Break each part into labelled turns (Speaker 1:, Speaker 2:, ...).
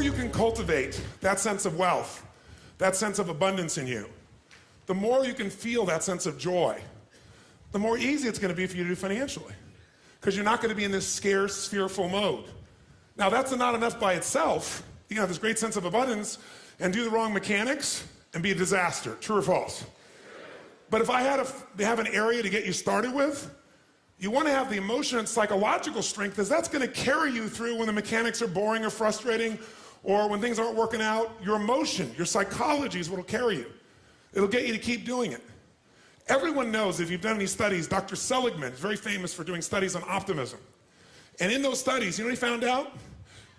Speaker 1: more you can cultivate that sense of wealth, that sense of abundance in you, the more you can feel that sense of joy, the more easy it's going to be for you to do financially. Because you're not going to be in this scarce, fearful mode. Now, that's not enough by itself. You can have this great sense of abundance and do the wrong mechanics and be a disaster. True or false? But if I had to have an area to get you started with, you want to have the emotion and psychological strength, because that's going to carry you through when the mechanics are boring or frustrating, or when things aren't working out. Your emotion, your psychology is what will carry you. It'll get you to keep doing it. Everyone knows, if you've done any studies, Dr. Seligman is very famous for doing studies on optimism. And in those studies, you know what he found out?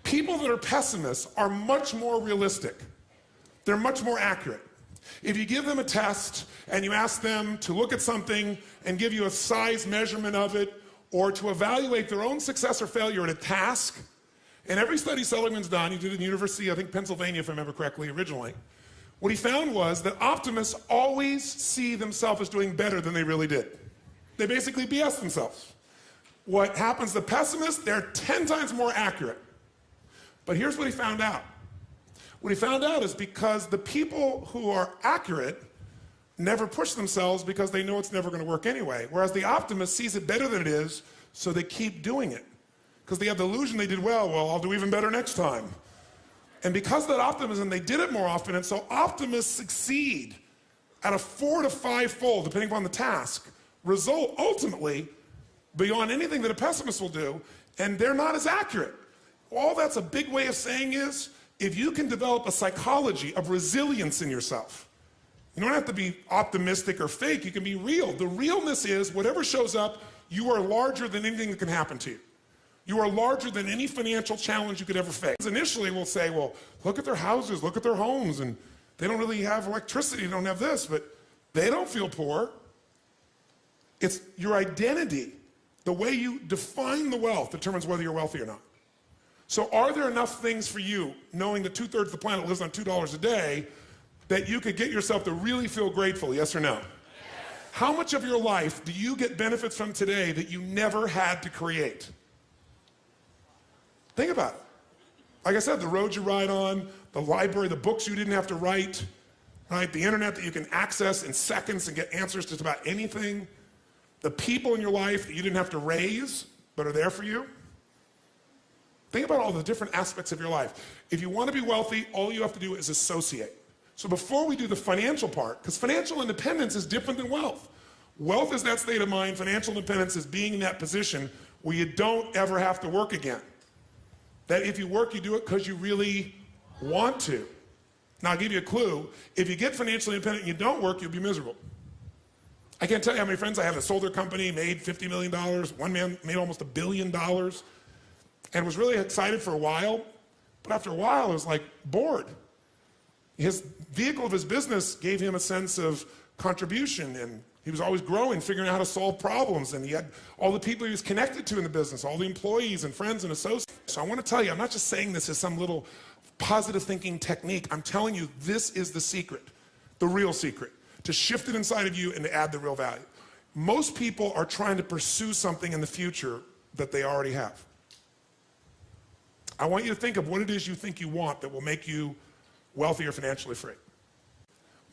Speaker 1: People that are pessimists are much more realistic. They're much more accurate. If you give them a test and you ask them to look at something and give you a size measurement of it, or to evaluate their own success or failure at a task, and every study Seligman's done, he did it in University, I think Pennsylvania, if I remember correctly, originally, what he found was that optimists always see themselves as doing better than they really did. They basically BS themselves. What happens to pessimists, they're 10 times more accurate. But here's what he found out. What he found out is because the people who are accurate never push themselves because they know it's never going to work anyway. Whereas the optimist sees it better than it is, so they keep doing it. Because they have the illusion they did well, I'll do even better next time. And because of that optimism, they did it more often, and so optimists succeed at a 4 to 5-fold, depending upon the task, result ultimately beyond anything that a pessimist will do, and they're not as accurate. All that's a big way of saying is, if you can develop a psychology of resilience in yourself, you don't have to be optimistic or fake, you can be real. The realness is, whatever shows up, you are larger than anything that can happen to you. You are larger than any financial challenge you could ever face. Initially, we'll say, well, look at their houses, look at their homes, and they don't really have electricity, they don't have this, but they don't feel poor. It's your identity. The way you define the wealth determines whether you're wealthy or not. So are there enough things for you, knowing that 2/3 of the planet lives on $2 a day, that you could get yourself to really feel grateful, yes or no? Yes. How much of your life do you get benefits from today that you never had to create? Think about it. Like I said, the roads you ride on, the library, the books you didn't have to write, right? The internet that you can access in seconds and get answers to just about anything. The people in your life that you didn't have to raise, but are there for you. Think about all the different aspects of your life. If you want to be wealthy, all you have to do is associate. So before we do the financial part, because financial independence is different than wealth. Wealth is that state of mind. Financial independence is being in that position where you don't ever have to work again. That if you work, you do it because you really want to. Now, I'll give you a clue. If you get financially independent and you don't work, you'll be miserable. I can't tell you how many friends I have that sold their company, made $50 million. One man made almost $1 billion and was really excited for a while. But after a while, it was like bored. His vehicle of his business gave him a sense of contribution, and he was always growing, figuring out how to solve problems, and he had all the people he was connected to in the business, all the employees and friends and associates. So I want to tell you, I'm not just saying this as some little positive thinking technique. I'm telling you, this is the secret, the real secret, to shift it inside of you and to add the real value. Most people are trying to pursue something in the future that they already have. I want you to think of what it is you think you want that will make you wealthy or financially free.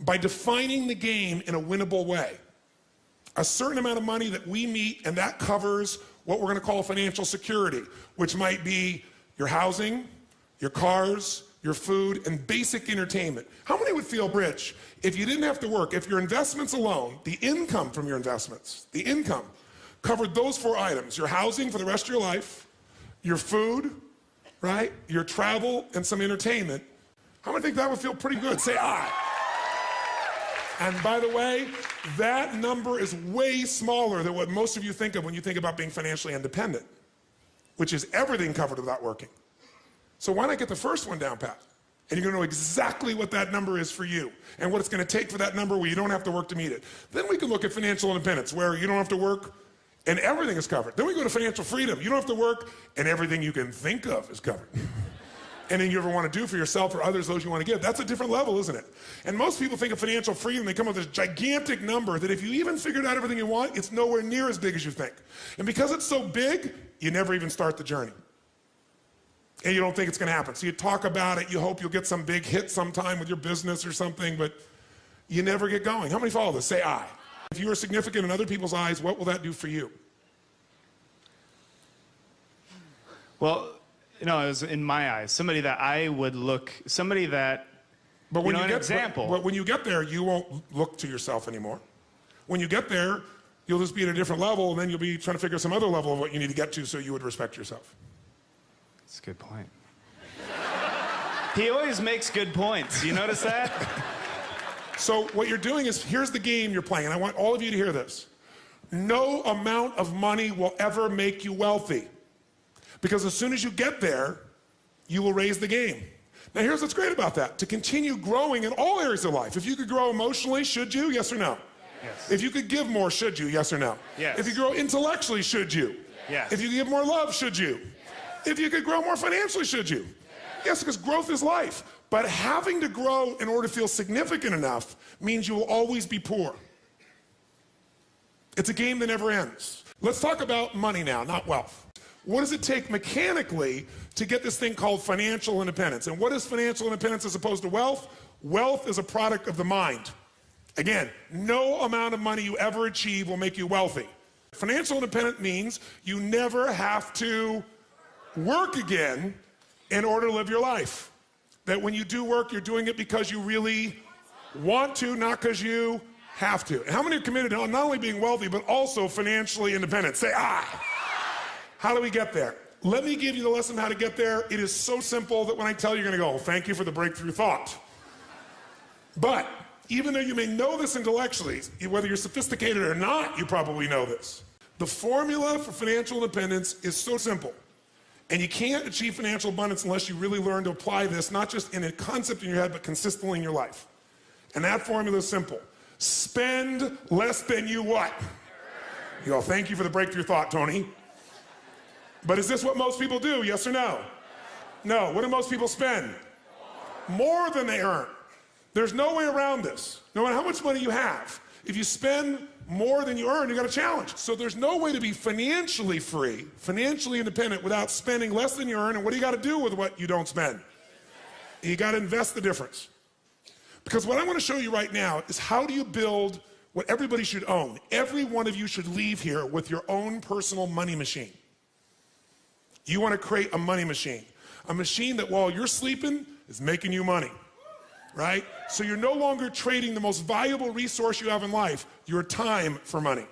Speaker 1: By defining the game in a winnable way. A certain amount of money that we meet, and that covers what we're going to call financial security, which might be your housing, your cars, your food, and basic entertainment. How many would feel rich if you didn't have to work, if your investments alone, the income from your investments, the income, covered those 4 items, your housing for the rest of your life, your food, right, your travel, and some entertainment? How many think that would feel pretty good? Say aye. And by the way, that number is way smaller than what most of you think of when you think about being financially independent, which is everything covered without working. So why not get the first one down pat? And you're going to know exactly what that number is for you and what it's going to take for that number where you don't have to work to meet it. Then we can look at financial independence, where you don't have to work and everything is covered. Then we go to financial freedom. You don't have to work and everything you can think of is covered. Anything you ever want to do for yourself or others, those you want to give. That's a different level, isn't it? And most people think of financial freedom, they come up with this gigantic number that if you even figured out everything you want, it's nowhere near as big as you think. And because it's so big, you never even start the journey. and you don't think it's going to happen. So you talk about it, you hope you'll get some big hit sometime with your business or something, but you never get going. How many follow this? Say I. If you are significant in other people's eyes, what will that do for you?
Speaker 2: Well, you know, it was in my eyes, somebody that I would look, somebody that,
Speaker 1: but when
Speaker 2: you know,
Speaker 1: you
Speaker 2: an
Speaker 1: get,
Speaker 2: example.
Speaker 1: But when you get there, you won't look to yourself anymore. When you get there, you'll just be at a different level, and then you'll be trying to figure some other level of what you need to get to so you would respect yourself.
Speaker 2: That's a good point. He always makes good points. You notice that?
Speaker 1: So what you're doing is, here's the game you're playing, and I want all of you to hear this. No amount of money will ever make you wealthy. Because as soon as you get there, you will raise the game. Now here's what's great about that. To continue growing in all areas of life. If you could grow emotionally, should you? Yes or no?
Speaker 2: Yes.
Speaker 1: If you could give more, should you? Yes or no?
Speaker 2: Yes.
Speaker 1: If you grow intellectually, should you?
Speaker 2: Yes.
Speaker 1: If you could give more love, should you? Yes. If you could grow more financially, should you? Yes, because growth is life. But having to grow in order to feel significant enough means you will always be poor. It's a game that never ends. Let's talk about money now, not wealth. What does it take mechanically to get this thing called financial independence? And what is financial independence as opposed to wealth? Wealth is a product of the mind. Again, no amount of money you ever achieve will make you wealthy. Financial independence means you never have to work again in order to live your life. That when you do work, you're doing it because you really want to, not because you have to. And how many are committed to not only being wealthy, but also financially independent? Say, I. How do we get there? Let me give you the lesson how to get there. It is so simple that when I tell you, you're going to go, thank you for the breakthrough thought. But even though you may know this intellectually, whether you're sophisticated or not, you probably know this. The formula for financial independence is so simple. And you can't achieve financial abundance unless you really learn to apply this, not just in a concept in your head, but consistently in your life. And that formula is simple. Spend less than you what? You go, thank you for the breakthrough thought, Tony. But is this what most people do, yes or no? No. What do most people spend? More than they earn. There's no way around this. No matter how much money you have, if you spend more than you earn, you got a challenge. So there's no way to be financially free, financially independent without spending less than you earn. And what do you got to do with what you don't spend? You got to invest the difference. Because what I want to show you right now is how do you build what everybody should own. Every one of you should leave here with your own personal money machine. You want to create a money machine. A machine that while you're sleeping is making you money. Right? So you're no longer trading the most valuable resource you have in life, your time, for money.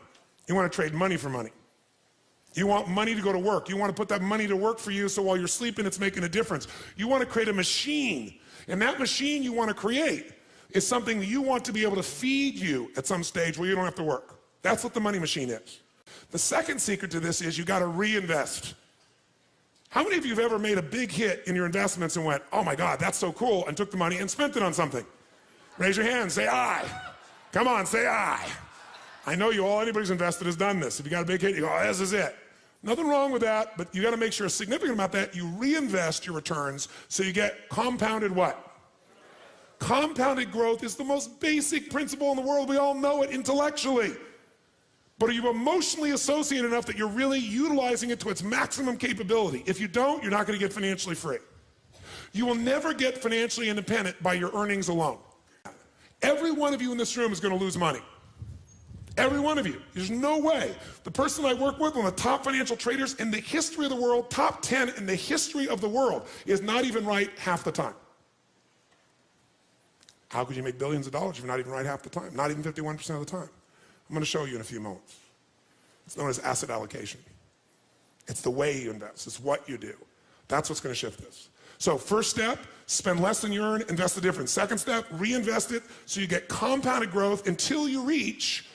Speaker 1: You want to trade money for money. You want money to go to work. You want to put that money to work for you so while you're sleeping it's making a difference. You want to create a machine. And that machine you want to create is something that you want to be able to feed you at some stage where you don't have to work. That's what the money machine is. The second secret to this is you got to reinvest. How many of you have ever made a big hit in your investments and went, oh my God, that's so cool, and took the money and spent it on something? Raise your hand, say I. Come on, say I. I know you all, anybody who's invested has done this. If you got a big hit, you go, oh, this is it. Nothing wrong with that, but you got to make sure a significant amount of that, you reinvest your returns so you get compounded what? Compounded growth is the most basic principle in the world. We all know it intellectually. But are you emotionally associated enough that you're really utilizing it to its maximum capability? If you don't, you're not going to get financially free. You will never get financially independent by your earnings alone. Every one of you in this room is going to lose money. Every one of you. There's no way. The person I work with, one of the top financial traders in the history of the world, top 10 in the history of the world, is not even right half the time. How could you make billions of dollars if you're not even right half the time? Not even 51% of the time. I'm going to show you in a few moments. It's known as asset allocation. It's the way you invest. It's what you do. That's what's going to shift this. So first step, spend less than you earn, invest the difference. Second step, reinvest it so you get compounded growth until you reach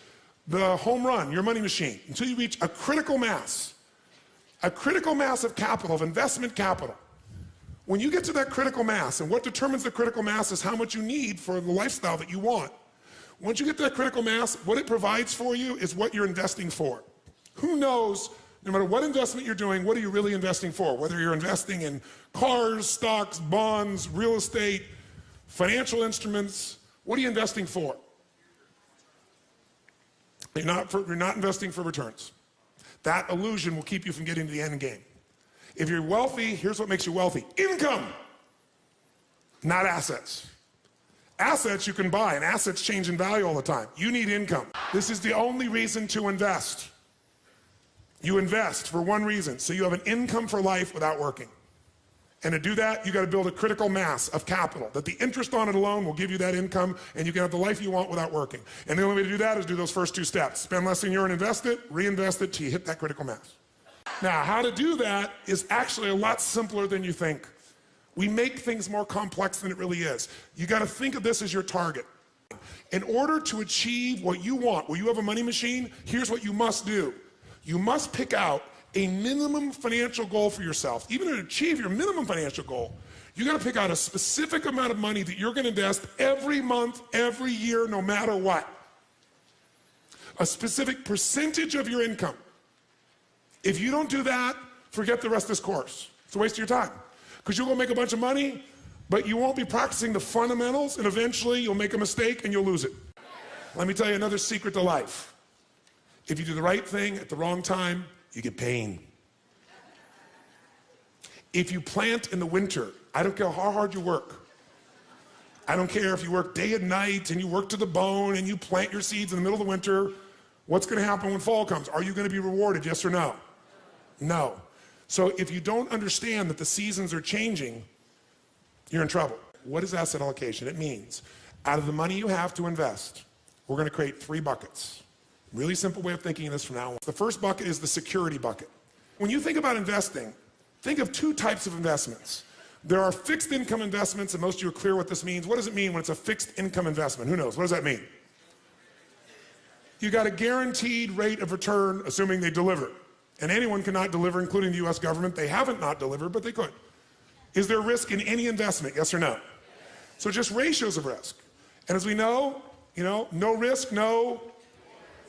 Speaker 1: the home run, your money machine, until you reach a critical mass of capital, of investment capital. When you get to that critical mass, and what determines the critical mass is how much you need for the lifestyle that you want. Once you get to that critical mass, what it provides for you is what you're investing for. Who knows, no matter what investment you're doing, what are you really investing for? Whether you're investing in cars, stocks, bonds, real estate, financial instruments, what are you investing for? You're not investing for returns. That illusion will keep you from getting to the end game. If you're wealthy, here's what makes you wealthy. Income, not assets. Assets you can buy, and assets change in value all the time. You need income. This is the only reason to invest. You invest for one reason, so you have an income for life without working. And to do that, you got to build a critical mass of capital, that the interest on it alone will give you that income, and you can have the life you want without working. And the only way to do that is do those first two steps. Spend less than you earn, invest it, reinvest it till you hit that critical mass. Now, how to do that is actually a lot simpler than you think. We make things more complex than it really is. You got to think of this as your target. In order to achieve what you want, where you have a money machine, here's what you must do. You must pick out a minimum financial goal for yourself. Even to achieve your minimum financial goal, you got to pick out a specific amount of money that you're going to invest every month, every year, no matter what. A specific percentage of your income. If you don't do that, forget the rest of this course. It's a waste of your time. Because you'll go make a bunch of money, but you won't be practicing the fundamentals, and eventually you'll make a mistake and you'll lose it. Let me tell you another secret to life. If you do the right thing at the wrong time, you get pain. If you plant in the winter, I don't care how hard you work. I don't care if you work day and night and you work to the bone and you plant your seeds in the middle of the winter, what's going to happen when fall comes? Are you going to be rewarded, yes or no? No. So if you don't understand that the seasons are changing, you're in trouble. What is asset allocation? It means out of the money you have to invest, we're going to create 3 buckets. Really simple way of thinking of this from now on. The first bucket is the security bucket. When you think about investing, think of 2 types of investments. There are fixed income investments, and most of you are clear what this means. What does it mean when it's a fixed income investment? Who knows? What does that mean? You got a guaranteed rate of return, assuming they deliver. And anyone cannot deliver, including the US government. They haven't not delivered, but they could. Is there risk in any investment, yes or no? So just ratios of risk. And as we know, no risk, no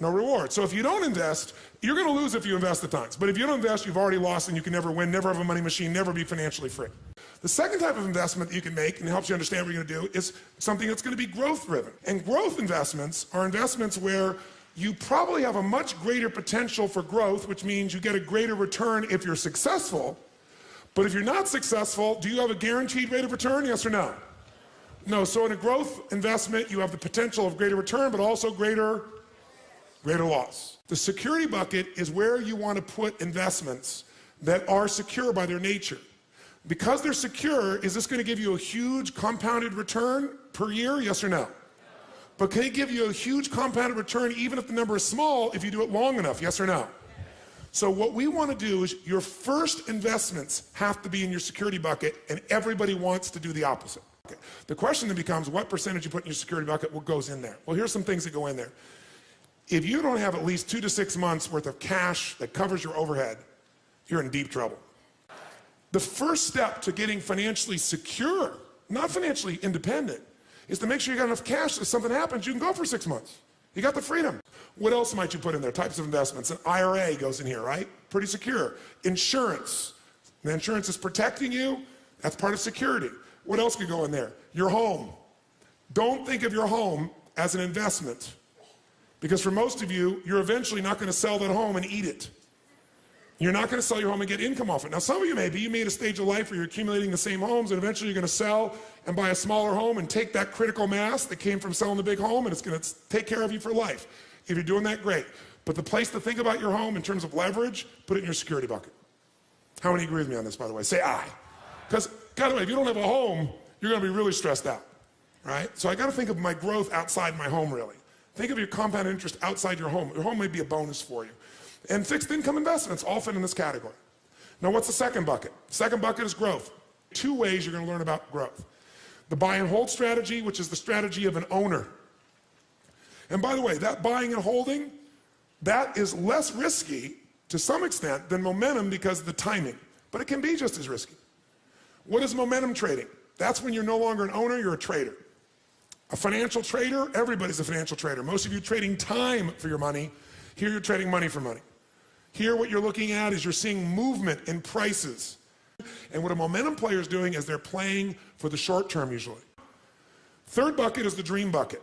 Speaker 1: reward. So if you don't invest, you're going to lose if you invest at times. But if you don't invest, you've already lost and you can never win, never have a money machine, never be financially free. The second type of investment that you can make, and it helps you understand what you're going to do, is something that's going to be growth driven. And growth investments are investments where you probably have a much greater potential for growth, which means you get a greater return if you're successful. But if you're not successful, do you have a guaranteed rate of return, yes or no? No, so in a growth investment, you have the potential of greater return, but also greater loss. The security bucket is where you want to put investments that are secure by their nature. Because they're secure, is this going to give you a huge compounded return per year, yes or no? But can it give you a huge compounded return even if the number is small if you do it long enough, yes or no? So what we want to do is your first investments have to be in your security bucket, and everybody wants to do the opposite. Okay. The question then becomes what percentage you put in your security bucket, what goes in there? Well, here's some things that go in there. If you don't have at least 2 to 6 months worth of cash that covers your overhead, you're in deep trouble. The first step to getting financially secure, not financially independent, is to make sure you got enough cash that if something happens, you can go for 6 months. You got the freedom. What else might you put in there? Types of investments. An IRA goes in here, right? Pretty secure. Insurance. The insurance is protecting you. That's part of security. What else could go in there? Your home. Don't think of your home as an investment. Because for most of you, you're eventually not going to sell that home and eat it. You're not going to sell your home and get income off it. Now, some of you may be. You may at a stage of life where you're accumulating the same homes, and eventually you're going to sell and buy a smaller home and take that critical mass that came from selling the big home, and it's going to take care of you for life. If you're doing that, great. But the place to think about your home in terms of leverage, put it in your security bucket. How many agree with me on this, by the way? Say aye. Because, by the way, if you don't have a home, you're going to be really stressed out, right? So I got to think of my growth outside my home, really. Think of your compound interest outside your home. Your home may be a bonus for you. And fixed income investments all fit in this category. Now, what's the second bucket? Second bucket is growth. 2 ways you're going to learn about growth. The buy and hold strategy, which is the strategy of an owner. And by the way, that buying and holding, that is less risky to some extent than momentum because of the timing. But it can be just as risky. What is momentum trading? That's when you're no longer an owner, you're a trader. A financial trader, everybody's a financial trader. Most of you trading time for your money. Here you're trading money for money. Here what you're looking at is you're seeing movement in prices. And what a momentum player is doing is they're playing for the short term usually. Third bucket is the dream bucket.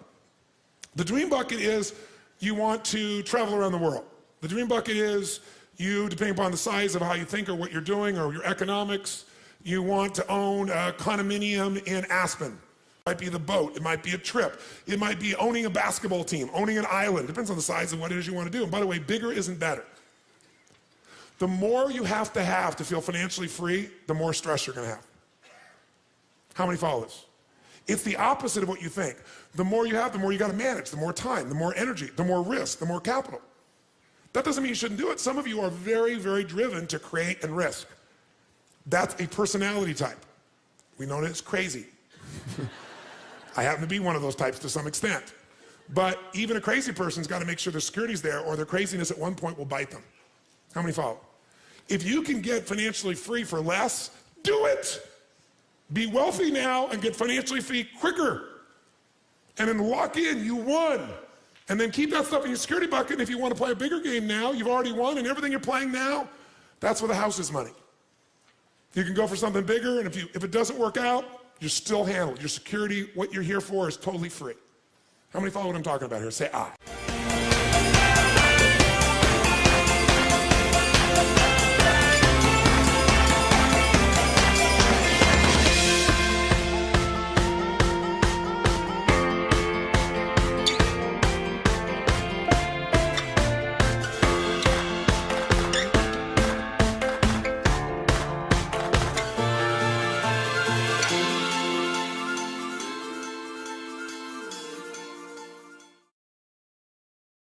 Speaker 1: The dream bucket is you want to travel around the world. The dream bucket is You, depending upon the size of how you think or what you're doing or your economics, you want to own a condominium in Aspen. It might be the boat, it might be a trip, it might be owning a basketball team, owning an island. Depends on the size of what it is you want to do. And by the way, bigger isn't better. The more you have to feel financially free, the more stress you're going to have. How many follow this? It's the opposite of what you think. The more you have, the more you got to manage, the more time, the more energy, the more risk, the more capital. That doesn't mean you shouldn't do it. Some of you are very, very driven to create and risk. That's a personality type. We know that it's crazy. I happen to be one of those types to some extent. But even a crazy person's got to make sure their security's there, or their craziness at one point will bite them. How many follow? If you can get financially free for less, do it. Be wealthy now and get financially free quicker. And then lock in, you won. And then keep that stuff in your security bucket. And if you want to play a bigger game now, you've already won, and everything you're playing now, that's where the house is money. You can go for something bigger, and if it doesn't work out, you're still handled. Your security, what you're here for, is totally free. How many follow what I'm talking about here? Say I.